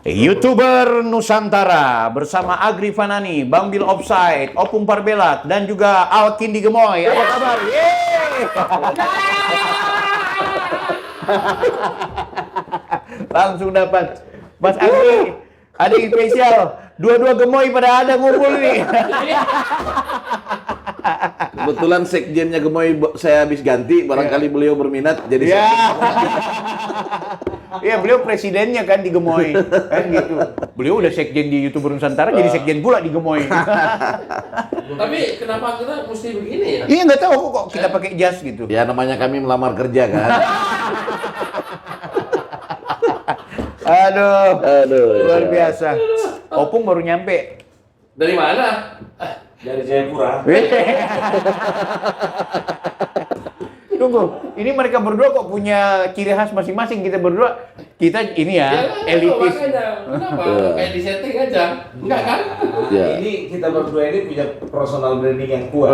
YouTuber Nusantara bersama Agri Fanani, Bang Bil Offside, Opung Parbelak, dan juga Alkin di Gemoy. Apa kabar? Yeay! Langsung dapat Mas Agri, ada yang spesial. Dua-dua Gemoy pada ada ngumpul nih. Kebetulan sekjennya Gemoy saya habis ganti, barangkali beliau berminat jadi sekjen. Iya, beliau presidennya kan di Gemoy, kan gitu. Beliau udah sekjen di YouTuber Nusantara, jadi sekjen pula di Gemoy. Tapi kenapa kita mesti begini ya? Iya, nggak tahu kok kita pakai jas gitu. Ya namanya kami melamar kerja kan. Aduh, luar biasa. Opung baru nyampe. Dari mana? Dari Jayapura. Tunggu, ini mereka berdua kok punya ciri khas masing-masing. Kita berdua, kita ini ya, elitis. Kenapa? Kayak disetting aja. Enggak kan? Ya. Ini kita berdua ini punya personal branding yang kuat.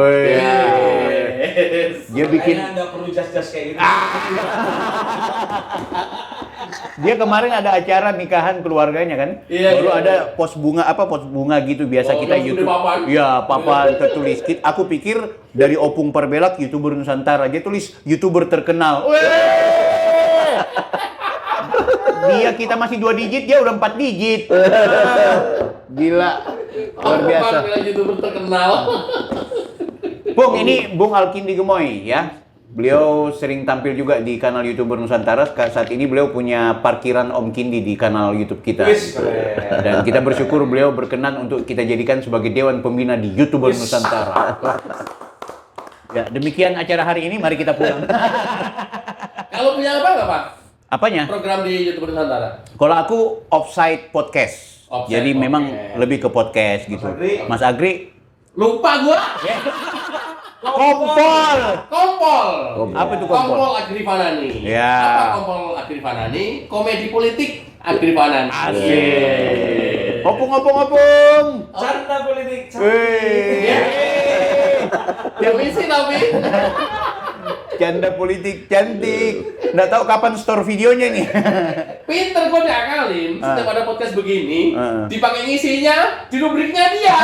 Dia bikin, Kayaknya nggak perlu jas-jas kayak gitu. dia kemarin ada acara nikahan keluarganya kan. Iya, Baru iya. ada pos bunga gitu biasa Oh, kita yang YouTube. gede papan. Iya, papan tertulis. Aku pikir dari Opung Parbelak YouTuber Nusantara, dia tulis YouTuber terkenal. Dia kita masih 2 digit, dia udah 4 digit. Gila. Luar biasa. Bilang YouTuber terkenal. Bung, ini Bung Alkin di Gemoy ya. Beliau sering tampil juga di kanal YouTuber Nusantara. Saat ini beliau punya parkiran Om Kindi di kanal YouTube kita. Wis, keren. Dan kita bersyukur beliau berkenan untuk kita jadikan sebagai Dewan Pembina di YouTuber Nusantara. Ya, demikian acara hari ini. Mari kita pulang. Kalau punya apa nggak Pak? Apanya? Program di YouTuber Nusantara. Kalau aku Offside Podcast. Offside Jadi memang Podcast. lebih ke podcast gitu. Agri. Mas Agri, Lupa gua. Kompol. Kompol. Apa itu kompol? Kompol Agri Fanani. Ya. Apa Kompol Agri Fanani? Komedi politik Agri Fanani. Asik. Opung. Canda politik. Ya misi tapi. Canda politik cantik. Nggak tahu kapan store videonya nih. Pinter gua diakalin. Setiap ada podcast begini, Ah. dipakai ngisinya di rubriknya dia.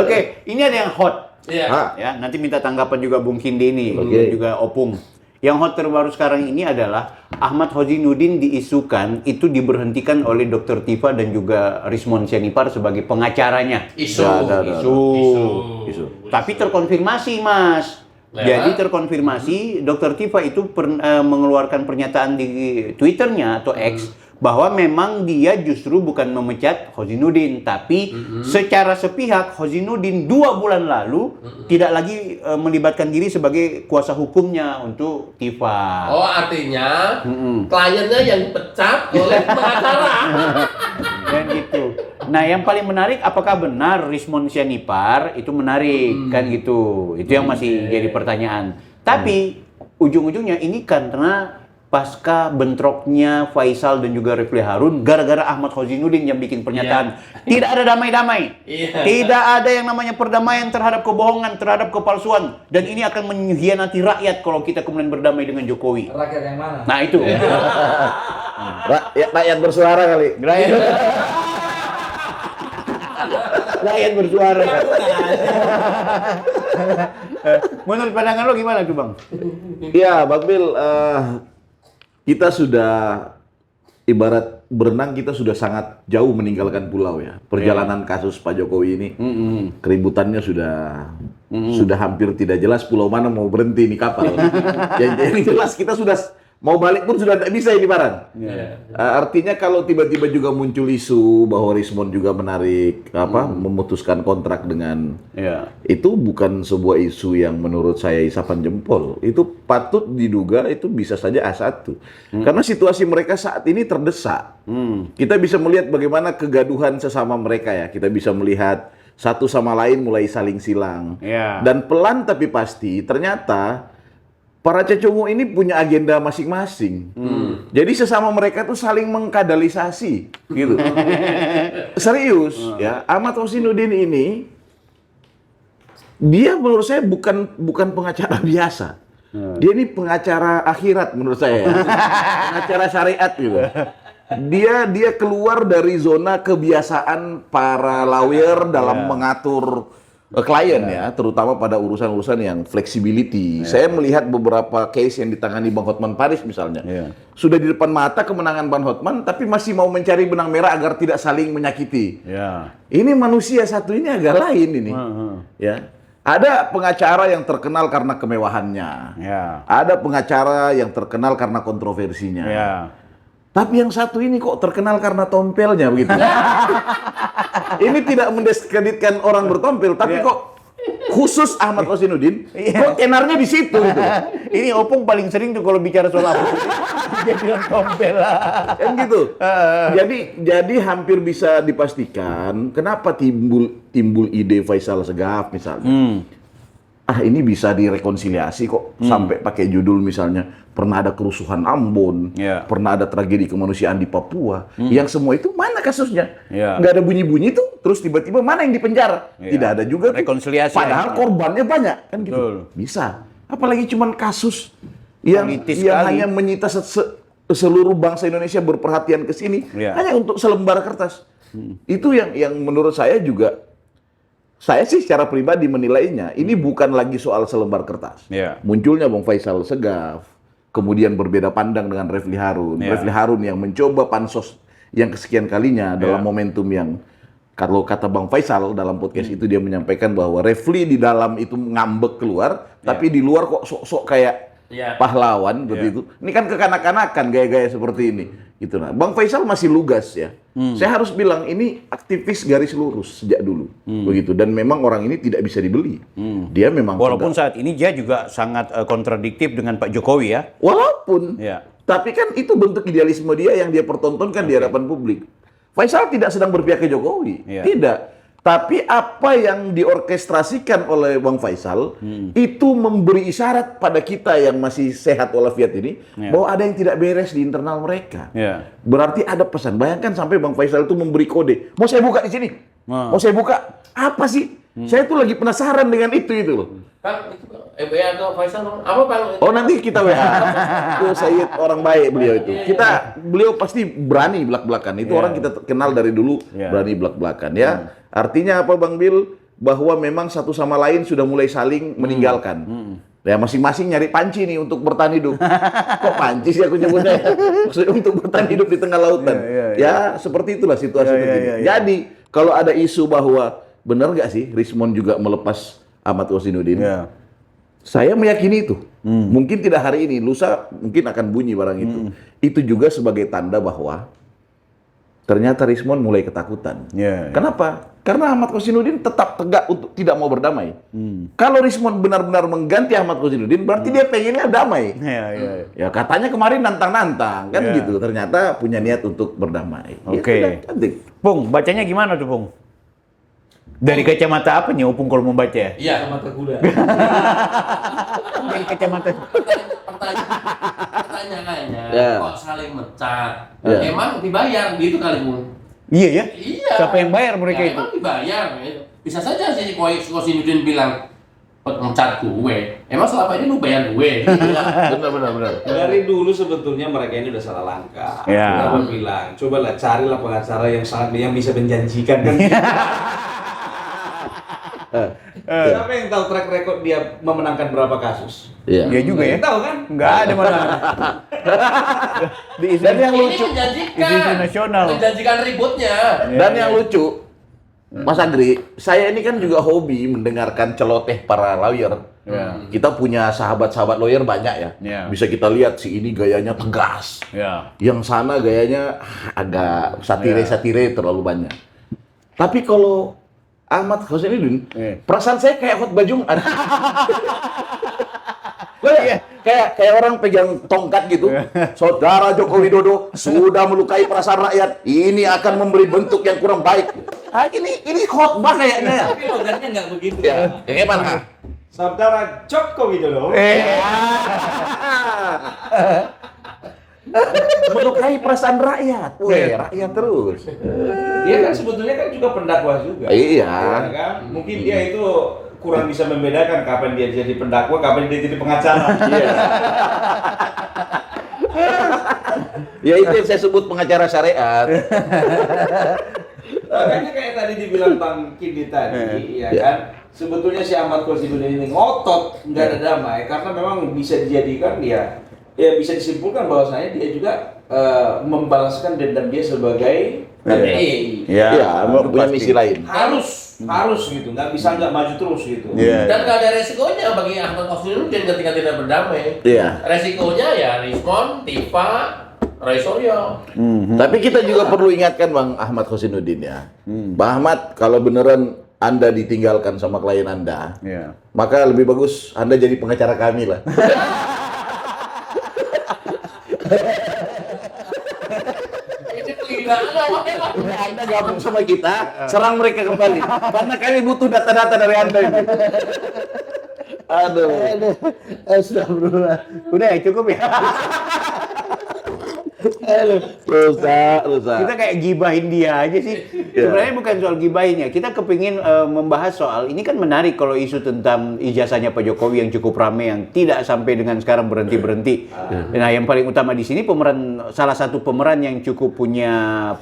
Oke, ini ada yang hot. Iya. Ah. Ya, nanti minta tanggapan juga Bung Kindi ini, Oke. dan juga Opung. Yang hot terbaru sekarang ini adalah Ahmad Hozinudin diisukan itu diberhentikan oleh Dr. Tifa dan juga Rismon Sianipar sebagai pengacaranya. Isu. Isu. Tapi terkonfirmasi, Mas. Lewat? Jadi terkonfirmasi Dr. Tifa itu mengeluarkan pernyataan di Twitternya atau X bahwa memang dia justru bukan memecat Hozinudin, tapi secara sepihak Hozinudin 2 bulan lalu tidak lagi melibatkan diri sebagai kuasa hukumnya untuk Tifa. Oh, artinya kliennya yang dipecat oleh pengacara. Dan gitu. Nah, yang paling menarik, apakah benar Rismon Sianipar itu menarik kan gitu? Itu yang masih jadi pertanyaan. Tapi ujung-ujungnya ini karena pasca bentroknya Faisal dan juga Refli Harun gara-gara Ahmad Hozinudin yang bikin pernyataan tidak ada damai-damai. Iya. Tidak ada yang namanya perdamaian terhadap kebohongan, terhadap kepalsuan, dan ini akan mengkhianati rakyat kalau kita kemudian berdamai dengan Jokowi. Rakyat yang mana? Nah, itu. Rakyat bersuara kali. Rakyat bersuara. Menurut pandangan lo gimana tuh, Bang? Iya, Bang Bil, kita sudah ibarat berenang, kita sudah sangat jauh meninggalkan pulau ya. Perjalanan kasus Pak Jokowi ini, keributannya sudah hampir tidak jelas pulau mana mau berhenti ini kapal. Yang jelas kita sudah mau balik pun sudah tidak bisa ini Baran. Artinya kalau tiba-tiba juga muncul isu bahwa Rismon juga menarik memutuskan kontrak dengan itu bukan sebuah isu yang menurut saya isapan jempol. Itu patut diduga itu bisa saja A1. Karena situasi mereka saat ini terdesak. Kita bisa melihat bagaimana kegaduhan sesama mereka ya. Kita bisa melihat satu sama lain mulai saling silang. Dan pelan tapi pasti ternyata para cecomo ini punya agenda masing-masing. Jadi sesama mereka tuh saling mengkadalisasi, gitu. Serius, ya. Ahmad Hozinudin ini, dia menurut saya bukan pengacara biasa. Dia ini pengacara akhirat menurut saya. Pengacara syariat gitu. dia keluar dari zona kebiasaan para lawyer dalam mengatur klien ya, terutama pada urusan-urusan yang flexibility. Saya melihat beberapa case yang ditangani Bang Hotman Paris misalnya. Sudah di depan mata kemenangan Bang Hotman, tapi masih mau mencari benang merah agar tidak saling menyakiti. Ini manusia satu ini agak lain ini. Ya. Ada pengacara yang terkenal karena kemewahannya. Ada pengacara yang terkenal karena kontroversinya. Tapi yang satu ini kok terkenal karena tompelnya begitu. Ini tidak mendiskreditkan orang bertompel, tapi kok khusus Ahmad Kosinudin, kok tenarnya di situ gitu. Ini Opung paling sering tuh kalau bicara soal apa. Dia bilang tompel lah. Kan gitu. Jadi hampir bisa dipastikan kenapa timbul ide Faisal Segaf misalnya. Ini bisa direkonsiliasi kok sampai pakai judul misalnya pernah ada kerusuhan Ambon, pernah ada tragedi kemanusiaan di Papua, yang semua itu mana kasusnya? Nggak ada bunyi-bunyi tuh, terus tiba-tiba mana yang dipenjara? Tidak ada juga tuh. Rekonsiliasi. Padahal korbannya banyak kan gitu. Bisa. Apalagi cuman kasus yang hanya menyita seluruh bangsa Indonesia berperhatian ke sini hanya untuk selembar kertas. Itu yang menurut saya juga. Saya sih secara pribadi menilainya, ini bukan lagi soal selembar kertas. Munculnya Bang Faisal Segaf, kemudian berbeda pandang dengan Refli Harun. Refli Harun yang mencoba pansos yang kesekian kalinya dalam momentum yang, kalau kata Bang Faisal dalam podcast itu dia menyampaikan bahwa Refli di dalam itu ngambek keluar, tapi di luar kok sok-sok kayak pahlawan seperti itu. Ini kan kekanak-kanakan gaya-gaya seperti ini. Gitu nah. Bang Faisal masih lugas ya. Saya harus bilang ini aktivis garis lurus sejak dulu. Begitu, dan memang orang ini tidak bisa dibeli. Dia memang walaupun saat ini dia juga sangat kontradiktif dengan Pak Jokowi ya. Walaupun. Tapi kan itu bentuk idealisme dia yang dia pertontonkan di hadapan publik. Faisal tidak sedang berpihak ke Jokowi. Tidak. Tapi apa yang diorkestrasikan oleh Bang Faisal itu memberi isyarat pada kita yang masih sehat walafiat ini bahwa ada yang tidak beres di internal mereka. Berarti ada pesan. Bayangkan sampai Bang Faisal itu memberi kode. Mau saya buka di sini? Mau saya buka? Apa sih? Saya tuh lagi penasaran dengan itu loh. Kan itu WA ke Faisal apa Bang? Oh nanti kita WA. Itu Sayyid orang baik beliau itu. Beliau pasti berani belak-belakan. Itu orang kita kenal dari dulu berani belak-belakan ya. Artinya apa Bang Bil? Bahwa memang satu sama lain sudah mulai saling meninggalkan. Ya masing-masing nyari panci nih untuk bertahan hidup. Kok panci sih aku nyebutnya? Maksudnya untuk bertahan hidup di tengah lautan. Ya seperti itulah situasi terkini. Jadi kalau ada isu bahwa benar nggak sih Rismon juga melepas Ahmad Kosinudin? Saya meyakini itu. Mungkin tidak hari ini, lusa mungkin akan bunyi barang itu. Itu juga sebagai tanda bahwa ternyata Rismon mulai ketakutan. Kenapa? Karena Ahmad Kosinudin tetap tegak untuk tidak mau berdamai. Kalau Rismon benar-benar mengganti Ahmad Kosinudin, berarti dia pengennya damai. Ya katanya kemarin nantang-nantang kan gitu. Ternyata punya niat untuk berdamai. Oke. Pung, bacanya gimana tuh Pung? Dari kacamata apa nih Opung kalau membaca ya? Kacamata kuda. Dari kacamata. Pertanyaannya, kok saling mecat? Emang dibayar gitu kali Bung? Iya ya? Iya. Siapa yang bayar mereka itu? Emang dibayar. Bisa saja si Kosinudin bilang mencat gue. Emang selama ini lu bayar gue? Benar. Dari dulu sebetulnya mereka ini udah salah langkah. Aku bilang, cobalah carilah pengacara yang bisa menjanjikan kan. Siapa yang tahu track record dia memenangkan berapa kasus? Iya juga ya. Tahu kan? Nggak ada mana. Dan yang lucu, ini menjanjikan. Isu nasional. Menjanjikan ributnya. dan yang lucu, Mas Agri, saya ini kan juga hobi mendengarkan celoteh para lawyer. Kita punya sahabat-sahabat lawyer banyak ya. Bisa kita lihat si ini gayanya tegas. Yang sana gayanya agak satire-satire terlalu banyak. Tapi kalau Ahmad Kosinudin, perasaan saya kayak khotbah Jumat. Kayak orang pegang tongkat gitu. Saudara Joko Widodo sudah melukai perasaan rakyat. Ini akan memberi bentuk yang kurang baik. Ini khotbah kayaknya. Tapi logatnya nggak begitu. Gimana? Saudara Joko Widodo. Melukai perasaan rakyat. Rakyat terus. Dia kan sebetulnya kan juga pendakwa juga. Iya. Ya kan? Mungkin dia itu kurang bisa membedakan kapan dia jadi pendakwa, kapan dia jadi pengacara. Ya itu yang saya sebut pengacara syariat. Makanya kayak tadi dibilang Bang Kindi tadi, ya kan, sebetulnya si Ahmad Kosidudin ini ngotot nggak ada damai karena memang bisa dijadikan dia, ya bisa disimpulkan bahwasanya dia juga membalaskan dendam dia sebagai TNI. Ya, punya misi lain. Harus gitu, nggak bisa nggak maju terus gitu. Dan nggak ada resikonya bagi Ahmad Kosidudin ketika tidak berdamai. Iya. Resikonya ya Rismon, Tifa, Roy Suryo. Tapi kita juga perlu ingatkan Bang Ahmad Hosinuddin ya. Bang Ahmad, kalau beneran Anda ditinggalkan sama klien Anda, maka lebih bagus Anda jadi pengacara kami lah. Anda gabung sama kita, serang mereka kembali. Karena kami butuh data-data dari Anda ini. Aduh. Astagfirullah. Udah ya, cukup ya. Rusak. Kita kayak gibahin dia aja sih. Sebenarnya bukan soal gibahinnya. Kita kepingin membahas soal ini kan menarik kalau isu tentang ijazahnya Pak Jokowi yang cukup ramai yang tidak sampai dengan sekarang berhenti. Nah, yang paling utama di sini salah satu pemeran yang cukup punya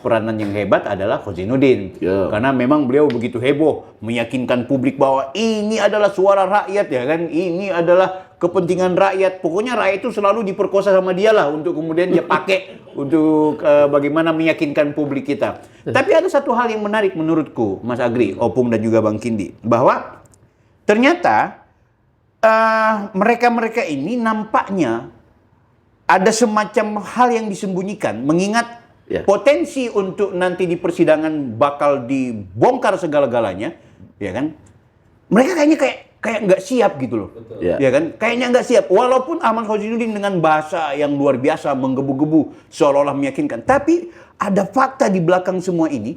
peranan yang hebat adalah Kosidudin. Karena memang beliau begitu heboh meyakinkan publik bahwa ini adalah suara rakyat ya kan. Ini adalah kepentingan rakyat. Pokoknya rakyat itu selalu diperkosa sama dia lah untuk kemudian dia pakai untuk bagaimana meyakinkan publik kita. Tapi ada satu hal yang menarik menurutku, Mas Agri, Opung dan juga Bang Kindi, bahwa ternyata mereka-mereka ini nampaknya ada semacam hal yang disembunyikan, mengingat potensi untuk nanti di persidangan bakal dibongkar segala-galanya, ya kan? Mereka kayaknya kayak nggak siap gitu loh, ya kan? Kayaknya nggak siap. Walaupun Ahmad Kosidudin dengan bahasa yang luar biasa menggebu-gebu seolah-olah meyakinkan, tapi ada fakta di belakang semua ini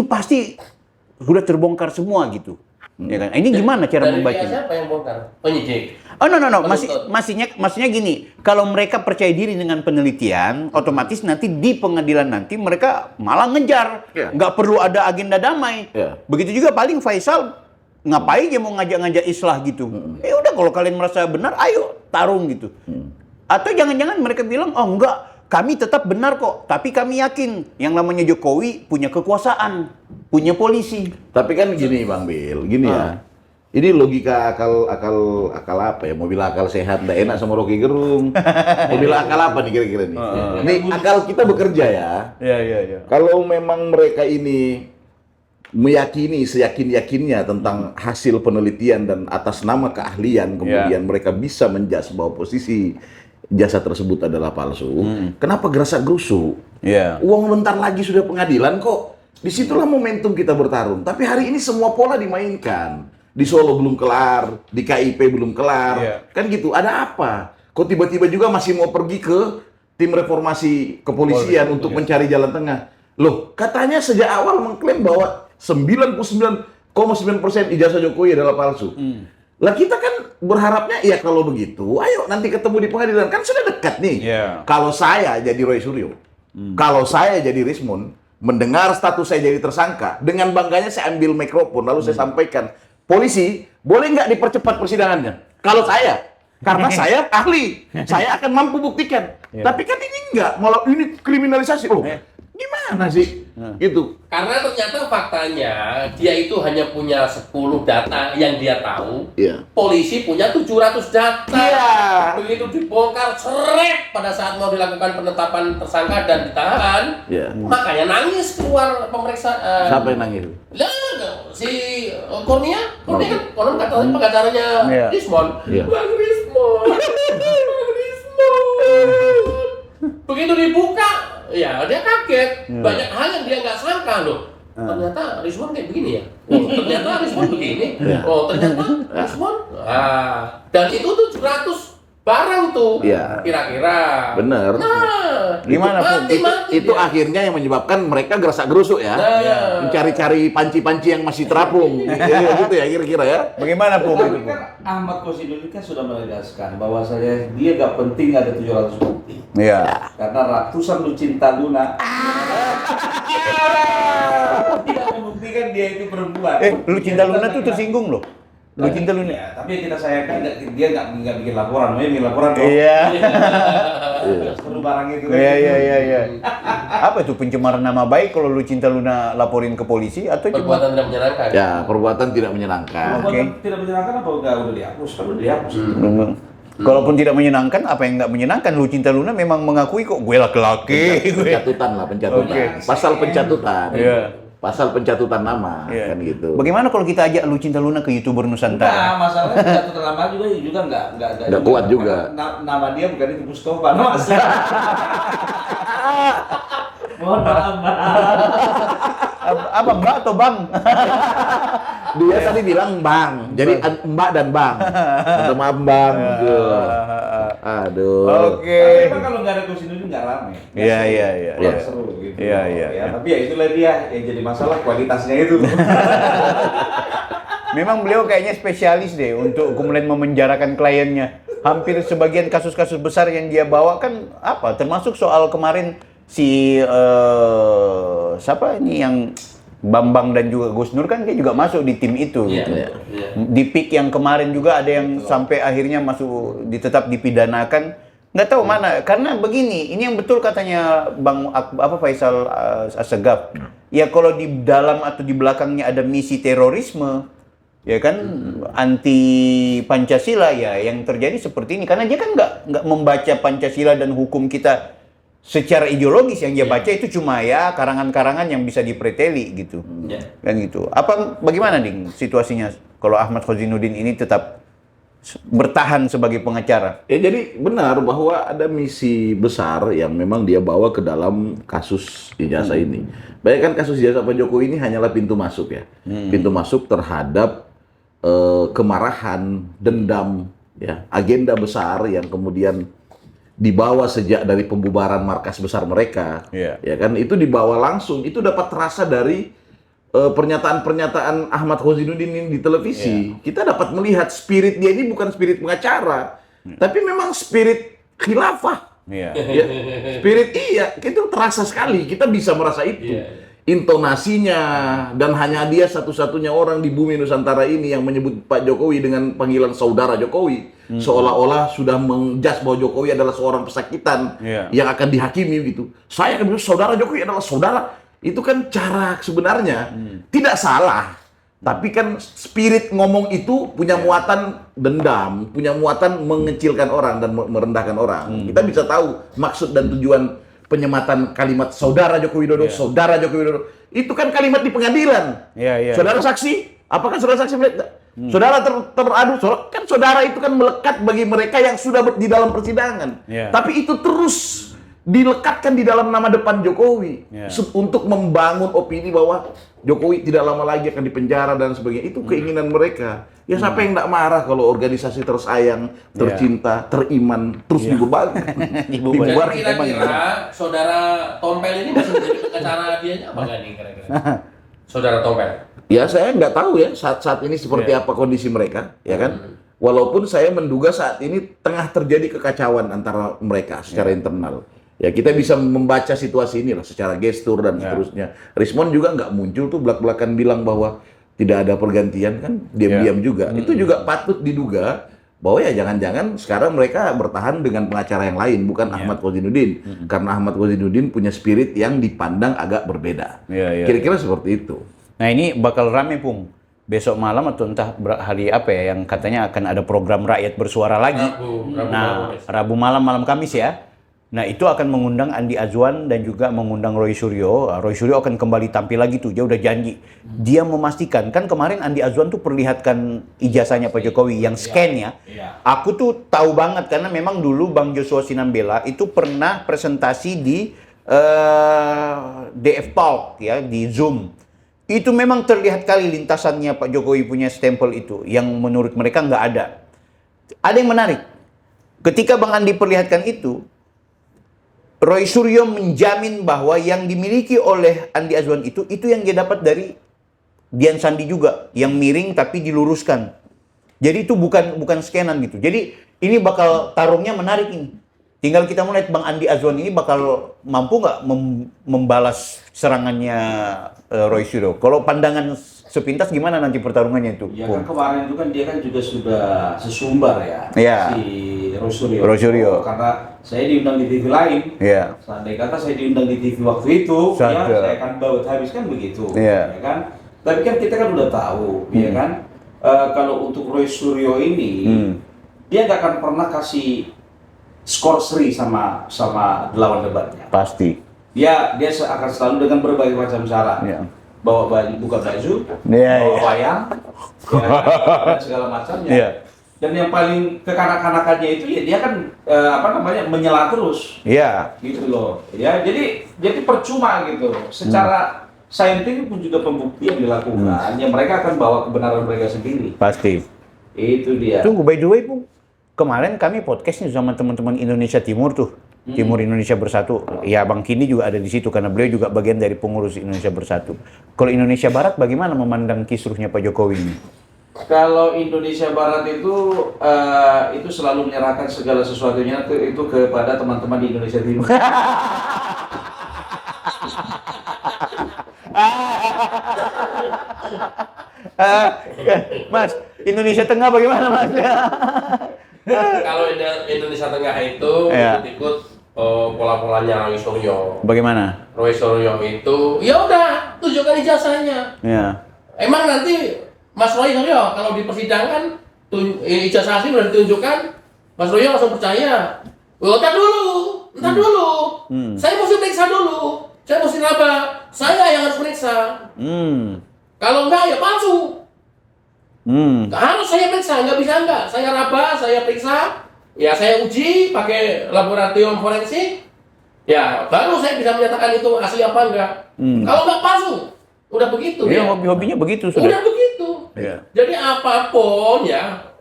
pasti sudah terbongkar semua gitu, ya kan? Ini gimana cara membacanya? Siapa yang bongkar? Penyidik. Oh no. Maksudnya gini, kalau mereka percaya diri dengan penelitian, otomatis nanti di pengadilan nanti mereka malah ngejar, nggak perlu ada agenda damai. Begitu juga paling Faisal. Ngapain dia mau ngajak-ngajak islah gitu? Ya udah kalau kalian merasa benar, ayo tarung gitu. Atau jangan-jangan mereka bilang, oh enggak, kami tetap benar kok. Tapi kami yakin yang namanya Jokowi punya kekuasaan, punya polisi. Tapi kan gini Bang Bil, gini ya. Ini logika akal apa ya? Mau bilang akal sehat, nggak enak sama Rocky Gerung. Mau bilang akal apa nih kira-kira nih? Ini akal kita bekerja ya. Iya. Kalau memang mereka ini meyakini seyakin-yakinnya tentang hasil penelitian dan atas nama keahlian kemudian mereka bisa menjudge bahwa posisi jasa tersebut adalah palsu. Kenapa gerasak-gerusuk? Uang bentar lagi sudah pengadilan kok. Disitulah momentum kita bertarung. Tapi hari ini semua pola dimainkan. Di Solo belum kelar, di KIP belum kelar. Kan gitu, ada apa? Kok tiba-tiba juga masih mau pergi ke tim reformasi kepolisian untuk mencari jalan tengah? Loh, katanya sejak awal mengklaim bahwa 99,9% ijazah Jokowi adalah palsu. Lah kita kan berharapnya ya kalau begitu, ayo nanti ketemu di pengadilan. Kan sudah dekat nih. Kalau saya jadi Roy Suryo, kalau saya jadi Rismon, mendengar status saya jadi tersangka, dengan bangganya saya ambil mikrofon lalu saya sampaikan, polisi boleh nggak dipercepat persidangannya? Kalau saya, karena saya ahli, saya akan mampu buktikan. Tapi kan ini enggak, malah ini kriminalisasi. Loh, gimana sih? Gitu. Karena ternyata faktanya dia itu hanya punya 10 data yang dia tahu. Polisi punya 700 data. Begitu dibongkar seret pada saat mau dilakukan penetapan tersangka dan ditahan. Makanya nangis keluar pemeriksaan. Siapa yang nangis? Lah, si Kurnia kan konon katanya pengacaranya Rismon. Bang Rismon. Begitu dibuka, ya dia kaget. Banyak hal yang dia nggak sangka loh. Ternyata Rismon kayak begini ya. Ternyata Rismon begini. Ternyata Rismon. Dan itu 700 barang tuh. Kira-kira. Bener. Nah, gimana Pung? Itu akhirnya yang menyebabkan mereka gerasak-gerusuk ya. Mencari-cari panci-panci yang masih terapung. Gitu ya kira-kira ya. Bagaimana Pung? Tapi kan Ahmad Kosidudin kan sudah menegaskan bahwa dia gak penting ada 700 bukti. Karena ratusan Lucinta Luna tidak membuktikan dia itu perempuan. Lucinta Luna tuh tersinggung loh. Lu Cinta Luna. Iya, tapi yang kita sayangkan dia nggak bikin laporan, dia bikin laporan kok. Iya. Perlu barang itu. Iya. Apa itu pencemaran nama baik kalau Lu Cinta Luna laporin ke polisi atau cuma Perbuatan tidak menyenangkan. Ya, perbuatan tidak menyenangkan. Perbuatan tidak menyenangkan apa udah dihapus? Kan udah dihapus. Kalaupun tidak menyenangkan, apa yang nggak menyenangkan? Lu Cinta Luna memang mengakui kok gue laki-laki. Pencatutan lah, pencatutan. Oke. Pasal pencatutan. Iya. Pasal pencatutan nama, Iya. kan gitu. Bagaimana kalau kita ajak Lu Cinta Luna ke YouTuber Nah, Nusantara? masalahnya pencatutan nama juga Nggak kuat juga. Nama dia bukan itu Mustafa, nama asli. Mohon maaf, Mbak. Apa Mbak atau Bang? Dia tadi bilang Bang, jadi Mbak dan Bang. Minta maaf Bang. Gitu. Aduh. Oke. Tapi emang kalau nggak ada Gus Nudin nggak rame. Iya. Nggak seru gitu. Iya. Ya, tapi ya itulah dia yang jadi masalah kualitasnya itu. Memang beliau kayaknya spesialis deh untuk kemudian memenjarakan kliennya. Hampir sebagian kasus-kasus besar yang dia bawa kan apa? Termasuk soal kemarin si siapa ini yang Bambang dan juga Gus Nur kan dia juga masuk di tim itu. Iya. Gitu. Iya. Di PIK yang kemarin juga ada yang sampai akhirnya masuk tetap dipidanakan. Nggak tahu mana, karena begini, ini yang betul katanya Bang Faisal Assegaf. Ya kalau di dalam atau di belakangnya ada misi terorisme, ya kan anti Pancasila, ya yang terjadi seperti ini. Karena dia kan nggak membaca Pancasila dan hukum kita secara ideologis, yang dia baca itu cuma ya karangan-karangan yang bisa dipreteli gitu. Kan gitu. Bagaimana Ding situasinya kalau Ahmad Khozinuddin ini tetap bertahan sebagai pengacara? Ya jadi benar bahwa ada misi besar yang memang dia bawa ke dalam kasus ijazah ini. Bayangkan kasus ijazah Pak Jokowi ini hanyalah pintu masuk ya. Pintu masuk terhadap kemarahan, dendam, ya, agenda besar yang kemudian dibawa sejak dari pembubaran markas besar mereka. Iya. Ya kan itu dibawa langsung, itu dapat terasa dari pernyataan-pernyataan Ahmad Khozinuddin ini di televisi. Kita dapat melihat spirit dia ini bukan spirit pengacara, tapi memang spirit khilafah. Iya. Ya, spirit itu terasa sekali. Kita bisa merasa itu. Intonasinya, dan hanya dia satu-satunya orang di bumi Nusantara ini yang menyebut Pak Jokowi dengan panggilan saudara Jokowi. Seolah-olah sudah menjas bahwa Jokowi adalah seorang pesakitan yang akan dihakimi gitu. Saya akan bilang saudara Jokowi adalah saudara. Itu kan cara sebenarnya tidak salah. Tapi kan spirit ngomong itu punya muatan dendam, punya muatan mengecilkan orang dan merendahkan orang. Kita bisa tahu maksud dan tujuan penyematan kalimat saudara Joko Widodo, saudara Joko Widodo. Itu kan kalimat di pengadilan. Saudara saksi, apakah saudara saksi melihat? Saudara teradu, kan saudara itu kan melekat bagi mereka yang sudah di dalam persidangan. Tapi itu terus dilekatkan di dalam nama depan Jokowi untuk membangun opini bahwa Jokowi tidak lama lagi akan dipenjara dan sebagainya. Itu keinginan mereka. Ya siapa yang tidak marah kalau organisasi tersayang, tercinta, teriman terus dibubarkan. Dan kira-kira saudara Tompel ini masih menjadi pengacara dianya apa nggak nih kira-kira? Saudara Tompel? Ya saya nggak tahu ya saat ini seperti apa kondisi mereka, ya kan? Walaupun saya menduga saat ini tengah terjadi kekacauan antara mereka secara internal. Ya kita bisa membaca situasi ini lah secara gestur dan seterusnya. Rismon juga nggak muncul tuh belak-belakan bilang bahwa tidak ada pergantian kan, diam-diam juga. Itu juga patut diduga bahwa ya jangan-jangan sekarang mereka bertahan dengan pengacara yang lain, bukan Ahmad Khozinuddin. Karena Ahmad Khozinuddin punya spirit yang dipandang agak berbeda. Kira-kira seperti itu. Nah ini bakal rame Pung. Besok malam atau entah hari apa ya yang katanya akan ada program rakyat bersuara lagi. Rabu malam Kamis ya. Nah itu akan mengundang Andi Azwan dan juga mengundang Roy Suryo. Roy Suryo akan kembali tampil lagi tuh, dia udah janji. Dia memastikan, kan kemarin Andi Azwan tuh perlihatkan ijazahnya Pak Jokowi yang scan ya. Aku tuh tahu banget karena memang dulu Bang Joshua Sinambela itu pernah presentasi di DF Talk ya, di Zoom. Itu memang terlihat kali lintasannya Pak Jokowi punya stempel itu, yang menurut mereka nggak ada. Ada yang menarik. Ketika Bang Andi perlihatkan itu, Roy Suryo menjamin bahwa yang dimiliki oleh Andi Azwan itu yang dia dapat dari Dian Sandi juga, yang miring tapi diluruskan. Jadi itu bukan scanan gitu. Jadi ini bakal tarungnya menarik ini. Tinggal kita melihat Bang Andi Azwan ini bakal mampu nggak membalas serangannya Roy Suryo. Kalau pandangan sepintas gimana nanti pertarungannya itu? Ya kan kemarin itu kan dia kan juga sudah sesumbar ya, Iya. si Roy Roy Suryo. Karena saya diundang di TV lain. Iya. Seandainya kata saya diundang di TV waktu itu, ya Sadar. saya akan baut habis kan begitu, Iya. ya kan? Tapi kan kita kan udah tahu, ya kan? Kalau untuk Roy Suryo ini, dia nggak akan pernah kasih skor seri sama lawan debatnya. Pasti. Dia akan selalu dengan berbagai macam cara. Iya. Bawa baju, buka baju, Iya, bawa iya. wayang, ya, dan segala macamnya. Iya. Dan yang paling kekanak-kanakannya itu ya dia kan menyela terus, Iya. gitu loh. Ya, jadi percuma gitu. Secara saintifik pun juga pembuktian dilakukan. Ya mereka akan bawa kebenaran mereka sendiri. Pasti. Itu dia. Tunggu, by the way, Bung. Kemarin kami podcastnya sama teman-teman Indonesia Timur tuh. Timur Indonesia Bersatu. Ya, Bang Kini juga ada di situ karena beliau juga bagian dari pengurus Indonesia Bersatu. Kalau Indonesia Barat bagaimana memandang kisruhnya Pak Jokowi ini? Kalau Indonesia Barat itu selalu menyerahkan segala sesuatunya itu kepada teman-teman di Indonesia Timur. Mas, Indonesia Tengah bagaimana, Mas? Kalau Indonesia Tengah itu Iya. ikut pola-polanya Roy Suryo. Bagaimana? Roy Suryo itu, ya udah tunjukkan ijazahnya. Ya. Emang nanti Mas Roy Suryo kalau di persidangan ijazah asli udah ditunjukkan, Mas Roy langsung percaya. Entar dulu. Saya mesti periksa dulu. Saya mesti raba. Saya yang harus periksa. Kalau enggak ya palsu. Harus saya periksa, nggak bisa enggak. Saya raba, saya periksa, ya saya uji pakai laboratorium forensik, ya baru saya bisa menyatakan itu asli apa enggak. Kalau enggak palsu, udah begitu. Iya, ya. hobi-hobinya begitu sudah. Udah begitu. Iya. Jadi apapun ya,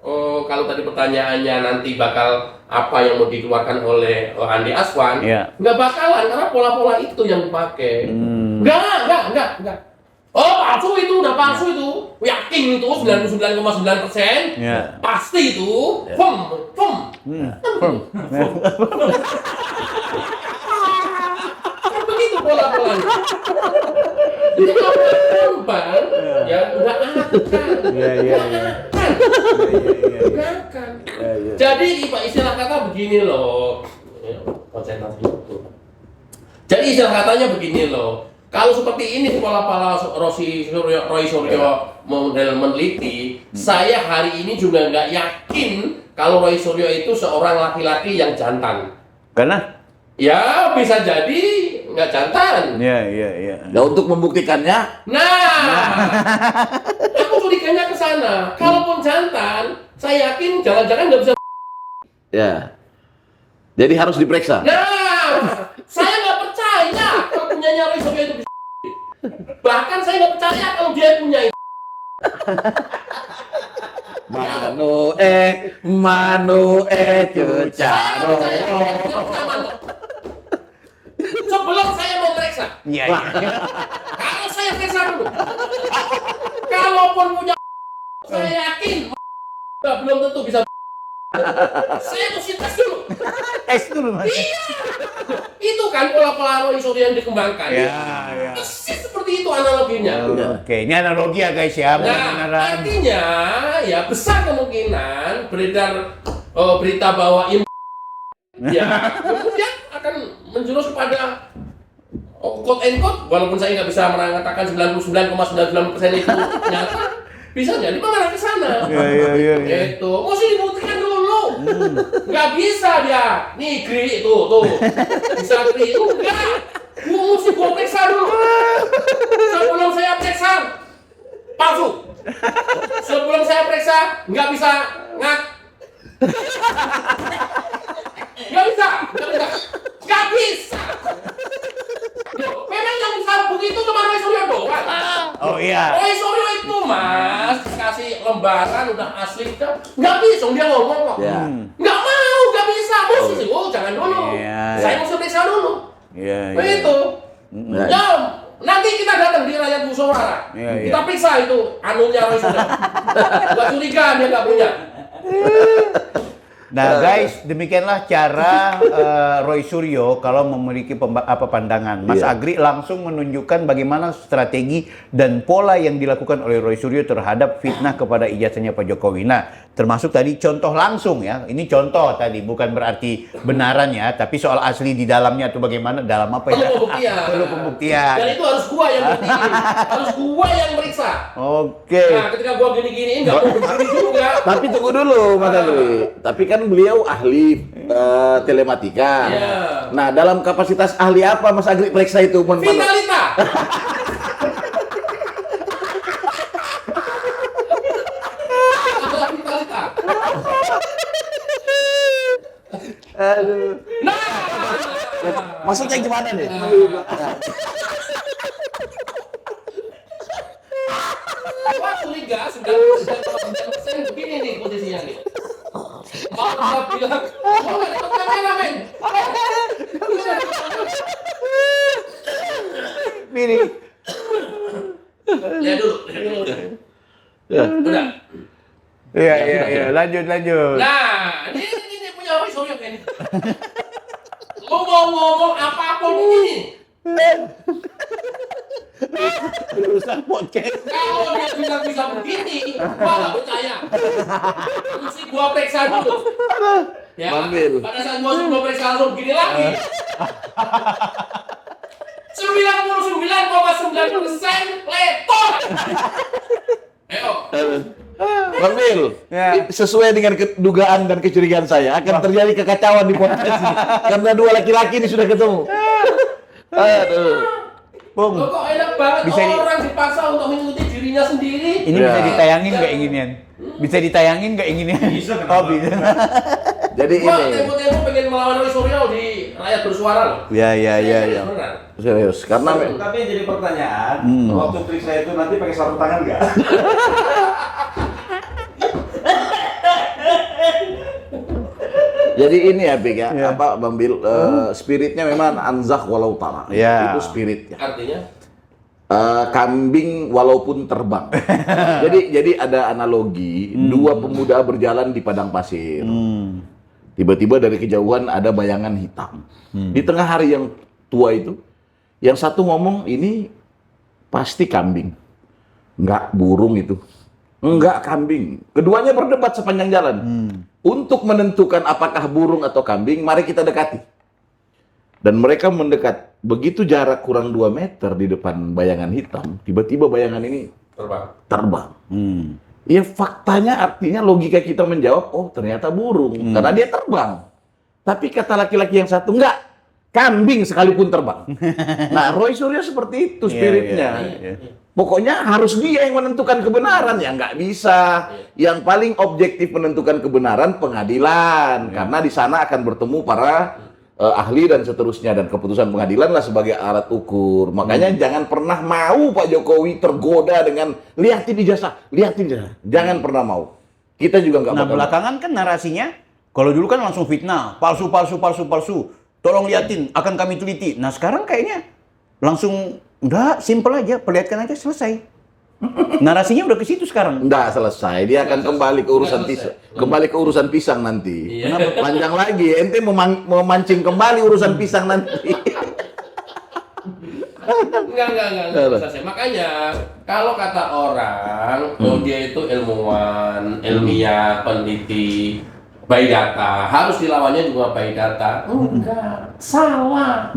kalau tadi pertanyaannya nanti bakal apa yang mau dikeluarkan oleh Andi Aswan, Iya. nggak bakalan karena pola-pola itu yang dipakai. Enggak. Oh, palsu itu, udah palsu itu. Yakin itu 99,9%. Iya. Pasti itu. Kan begitu pola-polanya. Jadi apapun Bang, ya udah akan. Iya. Udah akan. Jadi istilah kata begini loh. Konsentrasi itu. Jadi istilah katanya begini loh. Kalau seperti ini pola-pola Roy Suryo model meneliti, saya hari ini juga nggak yakin kalau Roy Suryo itu seorang laki-laki yang jantan. Karena? Ya bisa jadi nggak jantan. Iya. Nah, untuk membuktikannya, Aku curiganya ke sana. Kalaupun jantan, saya yakin jangan-jangan nggak bisa. ya. Jadi harus diperiksa. Saya nggak percaya kalau punyanya Roy Suryo itu bisa. Bahkan saya nggak percaya kalau dia punya itu. Manu cucaro. Sebelum saya mau periksa, Iya. kalau saya periksa dulu. Kalaupun punya, saya yakin belum tentu bisa. Saya mesti tes dulu. Tes dulu, Mas. Iya. Itu kan pola-pola Roy Suryo yang dikembangkan. Iya. Persis seperti itu analoginya. Oke, ini analogi ya guys ya, Nah, beneran. artinya ya besar kemungkinan beredar berita bahwa ya kemudian akan menjurus pada quote and quote, walaupun saya nggak bisa mengatakan 99,99% itu nyata, bisa jadi mengarah ke sana. Iya. Itu mesti dibuktikan dulu. Nggak bisa dia negeri itu tuh bisa negeri itu enggak. Mesti gua periksa dulu. Sebelum saya periksa palsu. Sebelum saya periksa nggak bisa nggak bisa. Memang yang bisa begitu cuma Roy Suryo doang. Oh iya. Roy Suryo itu Mas kasih lembaran udah asli kan nggak bisa dia ngomong kok. Ya. Nggak mau, nggak bisa. Mesti sih, jangan dulu. Iya. Saya mesti periksa dulu. Iya. Begitu. Ya, nanti kita datang di Rakyat Musyawarah. Iya. Kita periksa itu anunya Roy Suryo. Gak curiga dia nggak punya. Nah guys, demikianlah cara Roy Suryo kalau memiliki pandangan. Mas Agri langsung menunjukkan bagaimana strategi dan pola yang dilakukan oleh Roy Suryo terhadap fitnah kepada ijazahnya Pak Jokowi. Nah, termasuk tadi contoh langsung ya. Ini contoh tadi, bukan berarti benaran ya, tapi soal asli di dalamnya atau bagaimana, dalam apa ya? Perlu pembuktian. Dan itu harus gua yang buktiin. Harus gua yang meriksa. Oke. Nah, ketika gua gini-giniin nggak mau begini juga. Tapi tunggu dulu, Mas Agri. Tapi kan beliau ahli telematika. Iya. Nah, dalam kapasitas ahli apa Mas Agri periksa itu? Vitalita. Vitalita. Aduh. Nah. Maksudnya gimana nih? Wah, curiga 99% begini nih posisinya nih. Kalau kita bilang, oh ada kameramen. Ini. Lihat dulu. Udah. Iya. Lanjut. Nah, ini punya Roy Suryo ini. Lo mau ngomong apapun ini. Urusan podcast. Kalau dia bisa begini, gua nggak percaya. Mesti gua periksa dulu. Ya, Bambil. pada saat gua periksa langsung begini lagi. 99,9% letor. Ayo. Bang Bil, sesuai dengan dugaan dan kecurigaan saya akan terjadi kekacauan di podcast ini karena dua laki-laki ini sudah ketemu. Aduh. Bung, Loh, kok enak banget Bisa orang dipaksa untuk mengikuti dirinya sendiri. ini bisa ditayangin nggak inginian? Bisa ditayangin nggak inginian? Bisa, kenapa? Oh, bisa. Jadi Gua ini tempo-tempo pengen melawan Roy Suryo di Rakyat Bersuara loh. Ya. Beneran. serius karena Tapi yang jadi pertanyaan, waktu periksa itu nanti pakai sarung tangan nggak? jadi ini ya Big ya, apa Bang Bil, spiritnya memang anzak walau tara. Ya. Itu spiritnya. Artinya Kambing walaupun terbang. jadi ada analogi, dua pemuda berjalan di padang pasir. Tiba-tiba dari kejauhan ada bayangan hitam. Di tengah hari yang tua itu, yang satu ngomong ini pasti kambing. Enggak burung itu. Enggak kambing. Keduanya berdebat sepanjang jalan. Untuk menentukan apakah burung atau kambing, mari kita dekati. Dan mereka mendekat. Begitu jarak kurang 2 meter di depan bayangan hitam, tiba-tiba bayangan ini terbang. Ya faktanya artinya logika kita menjawab, oh ternyata burung. Karena dia terbang. Tapi kata laki-laki yang satu, enggak. Kambing sekalipun terbang. Nah, Roy Suryo seperti itu spiritnya. Pokoknya harus dia yang menentukan kebenaran. Ya nggak bisa. Yang paling objektif menentukan kebenaran pengadilan. Karena di sana akan bertemu para ahli dan seterusnya. Dan keputusan pengadilan lah sebagai alat ukur. Makanya jangan pernah mau Pak Jokowi tergoda dengan lihatin ijazah. Jangan pernah mau. Kita juga nggak Nah, bakal. belakangan kan narasinya, kalau dulu kan langsung fitnah, palsu. Tolong liatin, akan kami teliti. Nah, sekarang kayaknya langsung, udah simple aja, perlihatkan aja, selesai. Narasinya udah ke situ sekarang. Nggak selesai, dia akan kembali ke urusan pisang. Kembali ke urusan pisang nanti. Iya. Kenapa? Panjang lagi, ente memancing kembali urusan pisang nanti. Enggak selesai. Makanya kalau kata orang, oh dia itu ilmuwan, ilmiah, peneliti, by data, harus dilawannya juga by data. Enggak, salah.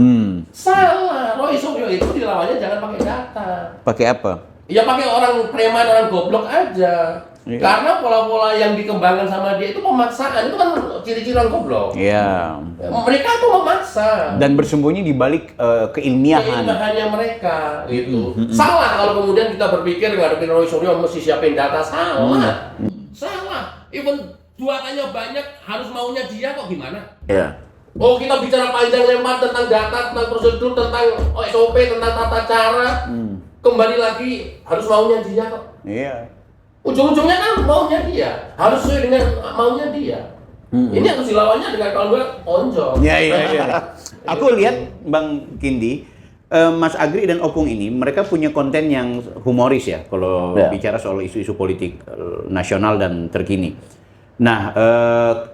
Salah. Roy Suryo itu dilawannya jangan pakai data. Pakai apa? Ya pakai orang preman, orang goblok aja. Iya. Karena pola-pola yang dikembangkan sama dia itu pemaksaan, itu kan ciri-ciri orang goblok. Iya. Mereka tuh memaksa. Dan bersembunyi di balik keilmiahan. Keindahannya mereka gitu. Salah kalau kemudian kita berpikir ngadepin Roy Suryo mesti siapin data. Salah. Salah. Even duatannya banyak, harus maunya dia kok gimana? Ya. Oh, kita bicara panjang lebar tentang data, tentang prosedur, tentang SOP, tentang tata cara. Kembali lagi harus maunya dia kok. Iya. Ujung-ujungnya kan maunya dia. Harus sesuai dengan maunya dia. Ini harus dilawannya dengan kalau gue onjol. Iya. Aku lihat Bang Kindi, Mas Agri dan Opung ini, mereka punya konten yang humoris ya, kalau bicara soal isu-isu politik nasional dan terkini. Nah,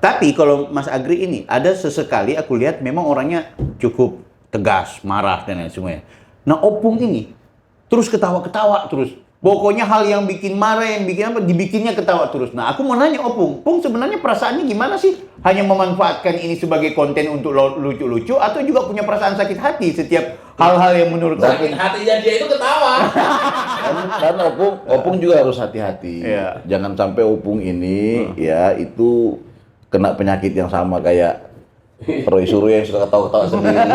tapi kalau Mas Agri ini ada sesekali aku lihat memang orangnya cukup tegas, marah dan lain semuanya. Nah, Opung ini terus ketawa-ketawa terus. Pokoknya hal yang bikin marah, yang bikin apa, dibikinnya ketawa terus. Nah, aku mau nanya Opung, Pung sebenarnya perasaannya gimana sih? Hanya memanfaatkan ini sebagai konten untuk lucu-lucu atau juga punya perasaan sakit hati setiap hal-hal yang menurut Sakit Opung? hatinya dia itu ketawa. Kan Opung juga harus hati-hati. Iya. Jangan sampai Opung ini ya itu kena penyakit yang sama kayak Roy Suryo yang suka ketawa-ketawa sendiri.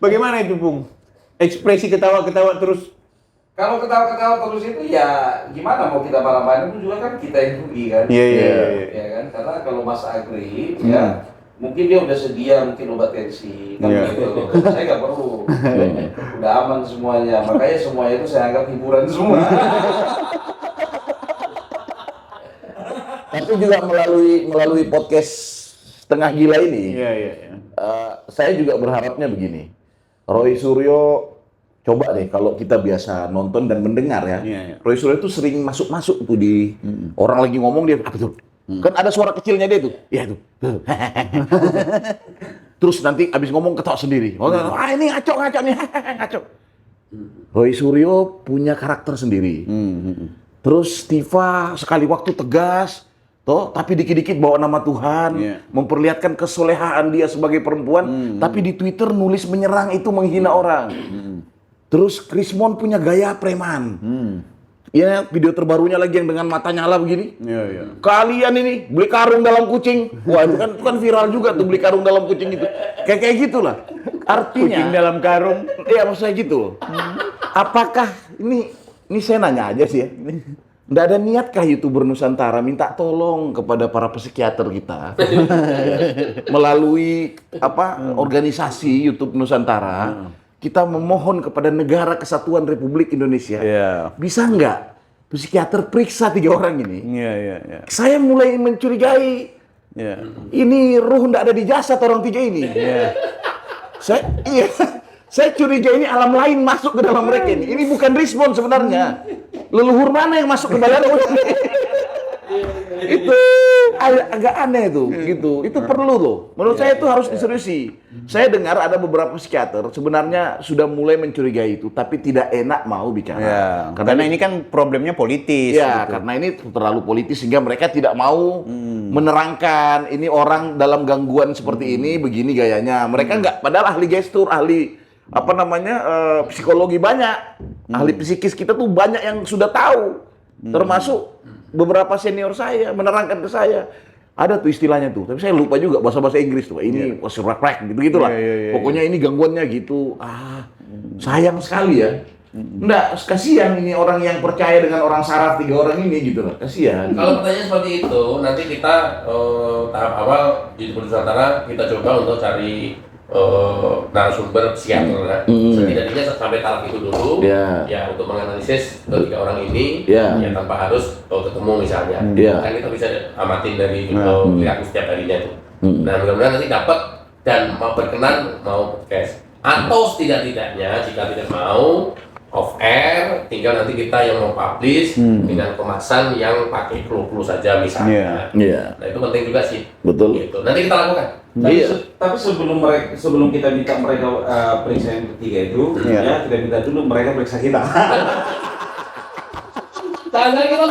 Bagaimana itu, Pung? Ekspresi ketawa-ketawa terus. Kalau ketawa-ketawa terus itu ya gimana mau kita marah-marahin itu juga kan kita yang rugi kan. Iya. Ya kan, karena kalau Mas Agri ya mungkin dia udah sedia mungkin obat tensi kan gitu. Saya nggak perlu. Udah aman semuanya. Makanya semuanya itu saya anggap hiburan semua. Tapi juga melalui podcast Setengah Gila ini, Iya. saya juga berharapnya begini. Roy Suryo, coba deh kalau kita biasa nonton dan mendengar ya. Iya. Roy Suryo itu sering masuk tuh di orang lagi ngomong dia apa tuh? Kan ada suara kecilnya dia tuh. Iya tuh. Terus nanti abis ngomong ketawa sendiri. Wah ini ngaco nih, ngaco. Roy Suryo punya karakter sendiri. Terus Tiva sekali waktu tegas, tapi dikit-dikit bawa nama Tuhan, memperlihatkan kesolehaan dia sebagai perempuan, tapi di Twitter nulis menyerang itu menghina orang. Terus Krismon punya gaya preman. Ya, video terbarunya lagi yang dengan mata nyala begini. Iya. Kalian ini beli karung dalam kucing. Wah, itu kan viral juga tuh beli karung dalam kucing itu. Kayak gitulah. Artinya Kucing dalam karung. iya maksud saya gitu. Apakah ini saya nanya aja sih ya. Nggak ada niatkah YouTuber Nusantara minta tolong kepada para psikiater kita melalui organisasi YouTube Nusantara, kita memohon kepada Negara Kesatuan Republik Indonesia, bisa nggak psikiater periksa 3 orang ini? Iya. Saya mulai mencurigai ini ruh nggak ada di jasad orang 3 ini. Saya curiga ini alam lain masuk ke dalam mereka ini. Ini bukan respon sebenarnya. Leluhur mana yang masuk ke badan itu agak aneh tuh, gitu. Itu perlu loh. Menurut saya itu harus diseriusi. Saya dengar ada beberapa psikiater sebenarnya sudah mulai mencurigai itu, tapi tidak enak mau bicara. Karena ini kan problemnya politis. Ya, gitu. karena ini terlalu politis sehingga mereka tidak mau menerangkan ini orang dalam gangguan seperti ini begini gayanya. Mereka nggak, padahal ahli gestur, ahli psikologi banyak, ahli psikis kita tuh banyak yang sudah tahu, termasuk beberapa senior saya menerangkan ke saya. Ada tuh istilahnya tuh, tapi saya lupa juga bahasa Inggris tuh. Ini rek gitu-gitulah. Pokoknya ini gangguannya gitu. Sayang sekali ya. Nggak, kasihan ini orang yang percaya dengan orang saraf 3 orang ini gitu loh. Kasihan. Kalau pertanyaan seperti itu, nanti kita tahap awal di Nusantara kita coba untuk cari narasumber psikiater ya. Setidaknya sampai tahap itu dulu ya untuk menganalisis 3 orang ini ya tanpa harus ketemu misalnya kan kita bisa amatin dari perilaku setiap harinya itu. Nah mudah-mudahan nanti dapat dan mau berkenan mau podcast atau setidak-tidaknya jika tidak mau off air, tinggal nanti kita yang mau publish dengan kemasan yang pakai clue-clue saja misalnya. Nah itu penting juga sih. Betul. Gitu. Nanti kita lakukan. Tapi sebelum kita minta mereka periksa yang ketiga itu, ya kita minta dulu mereka periksa kita. Tanya kita.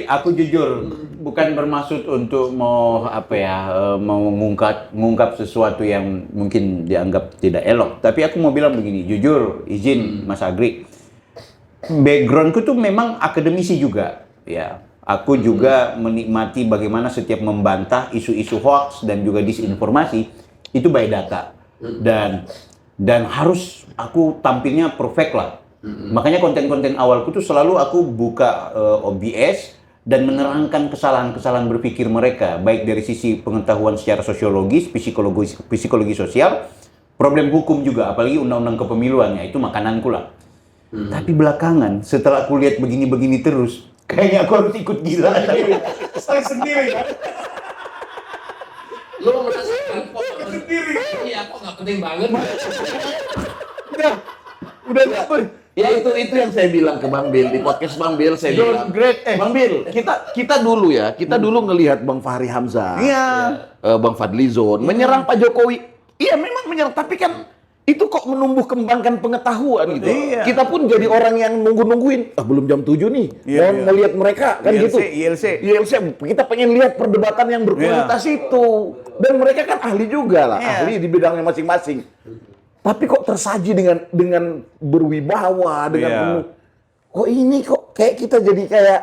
Aku jujur bukan bermaksud untuk mau mengungkap sesuatu yang mungkin dianggap tidak elok, tapi aku mau bilang begini, jujur, izin Mas Agri, backgroundku tuh memang akademisi juga, ya. Aku juga menikmati bagaimana setiap membantah isu-isu hoax dan juga disinformasi itu by data, dan harus aku tampilnya perfect lah. Makanya konten-konten awalku tuh selalu aku buka OBS dan menerangkan kesalahan-kesalahan berpikir mereka, baik dari sisi pengetahuan secara sosiologis, psikologi sosial, problem hukum juga, apalagi undang-undang kepemiluannya, itu makananku lah. Tapi belakangan, setelah aku lihat begini-begini terus, kayaknya aku harus ikut gila. Saya sendiri kan. Lo merasakan kok sendiri. Iya, kok nggak penting banget. Udah apa? Ya itu yang saya bilang ke Bang Bil di podcast Bang Bil, saya bilang. Bang Bil, kita dulu ngelihat Bang Fahri Hamzah, Bang Fadlizon menyerang Pak Jokowi. Iya memang menyerang, tapi kan itu kok menumbuh kembangkan pengetahuan gitu. Iya. Kita pun jadi orang yang nungguin. Belum jam 7 nih. Mau ngelihat mereka kan gitu. ILC. Kita pengen lihat perdebatan yang berkualitas itu. Dan mereka kan ahli juga lah, ahli di bidangnya masing-masing. Tapi kok tersaji dengan berwibawa, dengan penuh. Kok ini kok kayak kita jadi kayak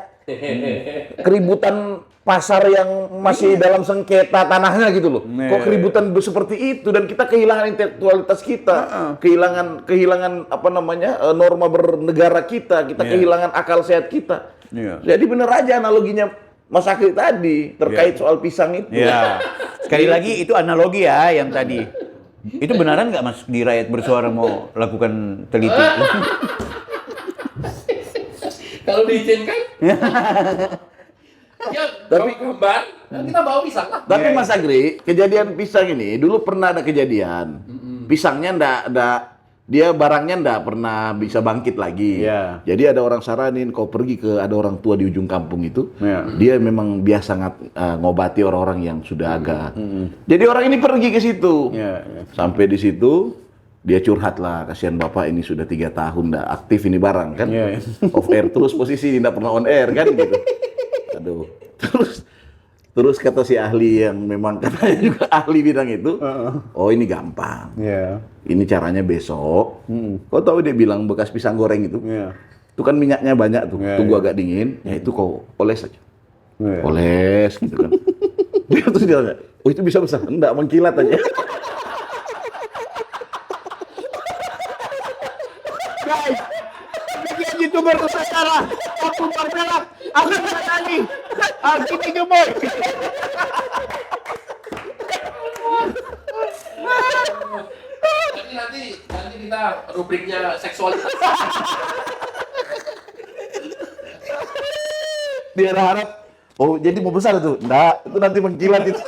keributan pasar yang masih dalam sengketa tanahnya gitu loh. Kok keributan seperti itu dan kita kehilangan intelektualitas kita, kehilangan apa namanya norma bernegara kita kehilangan akal sehat kita. Jadi bener aja analoginya Mas Akri tadi terkait soal pisang itu. Sekali lagi itu analogi ya yang tadi. Itu benaran nggak Mas di Rakyat Bersuara mau lakukan teliti? Kalau diizinkan. Ya, tapi gambar, kita bawa pisang lah. Tapi Mas Agri, kejadian pisang ini dulu pernah ada kejadian. Pisangnya dia barangnya ndak pernah bisa bangkit lagi. Jadi ada orang saranin kau pergi ke ada orang tua di ujung kampung itu. Dia memang biasa ngobati orang-orang yang sudah agak. Jadi orang ini pergi ke situ. Sampai di situ dia curhat lah, kasihan bapak ini sudah 3 tahun ndak aktif ini barang kan. Off air terus posisi ndak pernah on air kan gitu. Aduh. Terus kata si ahli yang memang katanya juga ahli bidang itu, oh ini gampang. Ini caranya besok. Kau tahu dia bilang bekas pisang goreng itu, itu kan minyaknya banyak tuh, tunggu agak dingin, ya itu kau oles aja. Oles gitu kan. Terus dia bilang, oh itu bisa besar? Enggak, mengkilat aja. Guys, bagian YouTuber Nusantara, aku Marmelak, aku Natali, aku Tigemoy. Nanti kita rubriknya seksualitas. Dia harap, oh jadi mau besar tuh? Enggak, itu nanti mengkilat itu.